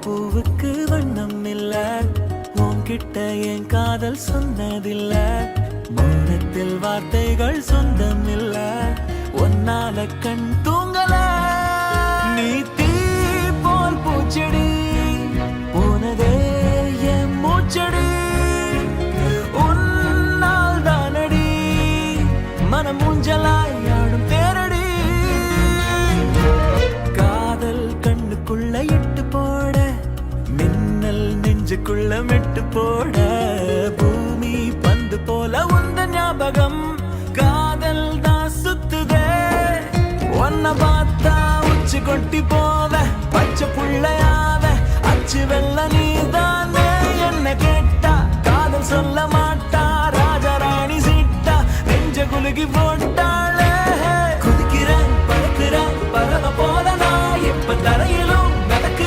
பூவுக்கு வண்ணம் இல்ல, உன்கிட்ட என் காதல் சொன்னதில்ல. மௌனத்தில் வார்த்தைகள் சொந்தம் இல்ல, ஒன்னால கண் தூங்கல. நீ தீ போல் பூச்செடி, போனதே என் மூச்சடி. உன்னால் தானடி மனம் ஊஞ்சலாய் ஆடும் தேரடி. காதல் கண்ணுக்குள்ள இட்டு போட, மின்னல் நெஞ்சுக்குள்ள மெட்டு போட. பூமி பந்து போல உந்த ஞாபகம் காதல் தான் சுத்துதே. ஒன்ன பார்த்தா உச்சி கொட்டி போவ, பச்சை புள்ளையாவ அச்சு வெள்ள நீதானே. என்ன கேட்டா காதல் சொல்ல மாட்டா, ராஜா ராணி சீட்டா நெஞ்ச குலுகி போட்ட.